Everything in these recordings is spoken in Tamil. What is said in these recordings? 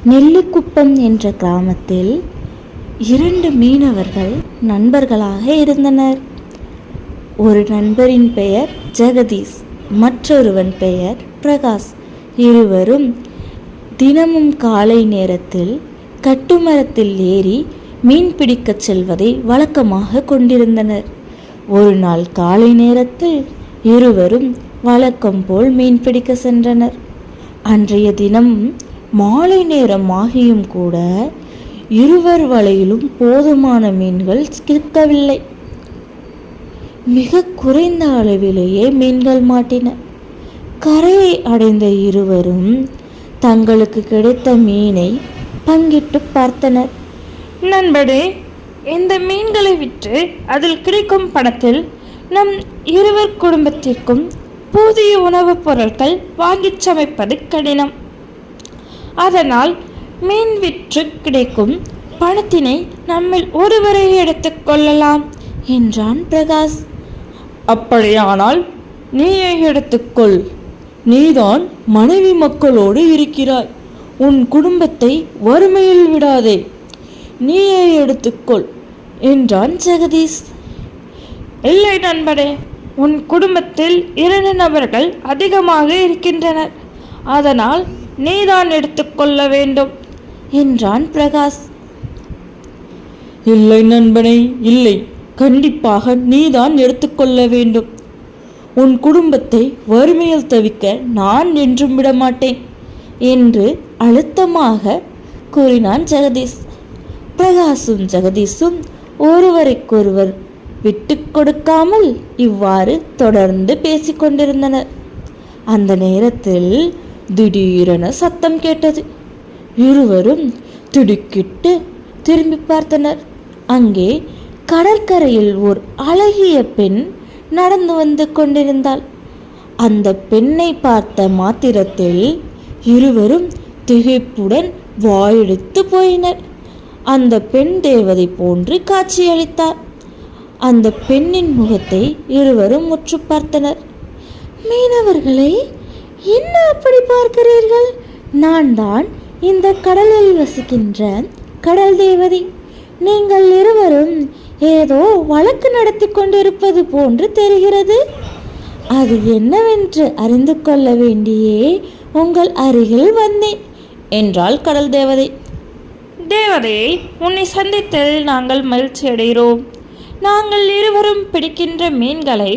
நெல்லிக்குப்பம் என்ற கிராமத்தில் 2 மீனவர்கள் நண்பர்களாக இருந்தனர். ஒரு நண்பரின் பெயர் ஜெகதீஷ், மற்றொருவன் பெயர் பிரகாஷ். இருவரும் தினமும் காலை நேரத்தில் கட்டுமரத்தில் ஏறி மீன் பிடிக்கச் செல்வதை வழக்கமாக கொண்டிருந்தனர். ஒரு நாள் காலை நேரத்தில் இருவரும் வழக்கம் போல் மீன் பிடிக்க சென்றனர். அன்றைய தினம் மாலை நேரம் ஆகியும் கூட இருவர் வலையிலும் போதுமான மீன்கள் சிக்கவில்லை. மிக குறைந்த அளவிலேயே மீன்கள் மாட்டின. கரையை அடைந்த இருவரும் தங்களுக்கு கிடைத்த மீனை பங்கிட்டு பார்த்தனர். நண்பரே, இந்த மீன்களை விற்று அதில் கிடைக்கும் பணத்தில் நம் இருவர் குடும்பத்திற்கும் புதிய உணவுப் பொருட்கள் வாங்கி சமைப்பது கடினம். அதனால் மீன் விற்று கிடைக்கும் பணத்தினை நம்மில் ஒருவரை எடுத்துக் கொள்ளலாம் என்றான் பிரகாஷ். அப்படியானால் நீயே எடுத்துக்கொள். நீதான் மனைவி மக்களோடு இருக்கிறாய். உன் குடும்பத்தை வறுமையில் விடாதே. நீயே எடுத்துக்கொள் என்றான் ஜெகதீஷ். இல்லை நண்பரே, உன் குடும்பத்தில் 2 நபர்கள் அதிகமாக இருக்கின்றனர். அதனால் நீதான் எடுத்துக்கொள்ள வேண்டும் என்றான் பிரகாஷ். இல்லை நண்பனே, இல்லை, கண்டிப்பாக நீதான் எடுத்துக்கொள்ள வேண்டும். உன் குடும்பத்தை வறுமையில் தவிக்க நான் என்றும் விடமாட்டேன் என்று அழுத்தமாக கூறினான் ஜெகதீஷ். பிரகாஷும் ஜெகதீஷும் ஒருவருக்கொருவர் விட்டு கொடுக்காமல் இவ்வாறு தொடர்ந்து பேசிக்கொண்டிருந்தனர். அந்த நேரத்தில் திடீரென சத்தம் கேட்டது. இருவரும் திடுக்கிட்டு திரும்பி பார்த்தனர். அங்கே கடற்கரையில் ஓர் அழகிய பெண் நடந்து வந்து கொண்டிருந்தாள். அந்த பெண்ணை பார்த்த மாத்திரத்தில் இருவரும் திகைப்புடன் வாயெடுத்து போயினர். அந்த பெண் தேவதை போன்று காட்சியளித்தார். அந்த பெண்ணின் முகத்தை இருவரும் முற்று பார்த்தனர். மீனவர்களே, என்ன அப்படி பார்க்கிறீர்கள்? நான் தான் இந்த கடலில் வசிக்கின்ற கடல் தேவதை. நீங்கள் இருவரும் ஏதோ வழக்கு நடத்தி கொண்டிருப்பது போன்று தெரிகிறது. அது என்னவென்று அறிந்து கொள்ள வேண்டியே உங்கள் அருகில் வந்தேன் என்றாள் கடல் தேவதை. தேவதையை உன்னை சந்தித்ததில் நாங்கள் மகிழ்ச்சி அடைகிறோம். நாங்கள் இருவரும் பிடிக்கின்ற மீன்களை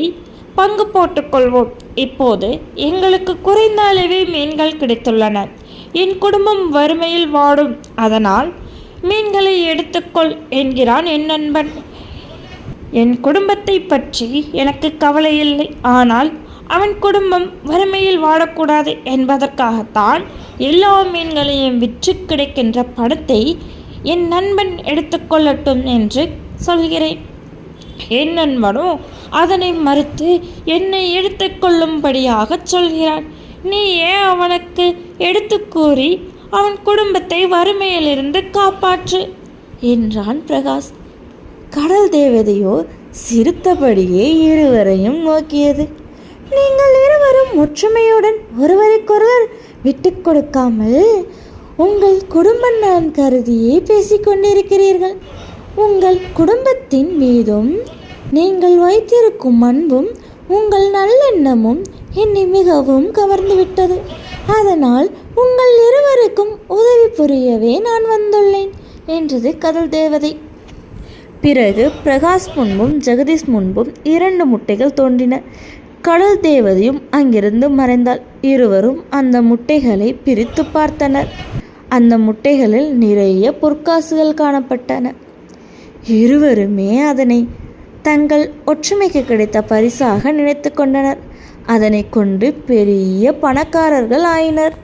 பங்கு போட்டுக்கொள்வோம். இப்போது எங்களுக்கு குறைந்த அளவே மீன்கள் கிடைத்துள்ளன. என் குடும்பம் வறுமையில் வாடும். அதனால் மீன்களை எடுத்துக்கொள் என்கிறான் என் நண்பன். என் குடும்பத்தை பற்றி எனக்கு கவலை இல்லை. ஆனால் அவன் குடும்பம் வறுமையில் வாடக்கூடாது என்பதற்காகத்தான் எல்லா மீன்களையும் விற்று கிடைக்கின்ற பணத்தை என் நண்பன் எடுத்துக்கொள்ளட்டும் என்று சொல்கிறேன். என் நண்பனோ அதனை மறுத்து என்னை எடுத்துக்கொள்ளும்படியாக சொல்கிறான். நீ ஏன் அவனுக்கு எடுத்து கூறி அவன் குடும்பத்தை வறுமையிலிருந்து காப்பாற்று என்றான் பிரகாஷ். கடல் தேவதையோ சிரித்தபடியே இருவரையும் நோக்கியது. நீங்கள் இருவரும் ஒற்றுமையுடன் ஒருவருக்கொருவர் விட்டு கொடுக்காமல் உங்கள் குடும்ப நலன் கருதியே பேசிக்கொண்டிருக்கிறீர்கள். உங்கள் குடும்பத்தின் மீதும் நீங்கள் வைத்திருக்கும் அன்பும் உங்கள் நல்லெண்ணமும் என்னை மிகவும் கவர்ந்துவிட்டது. அதனால் உங்கள் இருவருக்கும் உதவி புரியவே நான் வந்துள்ளேன் என்றது கடல் தேவதை. பிறகு பிரகாஷ் முன்பும் ஜெகதீஷ் முன்பும் 2 முட்டைகள் தோன்றின. கடல் தேவதையும் அங்கிருந்து மறைந்தாள். இருவரும் அந்த முட்டைகளை பிரித்து பார்த்தனர். அந்த முட்டைகளில் நிறைய பொற்காசுகள் காணப்பட்டன. இருவருமே அதனை தங்கள் ஒற்றுமைக்கு கிடைத்த பரிசாக நினைத்து கொண்டனர். அதனை கொண்டு பெரிய பணக்காரர்கள் ஆயினர்.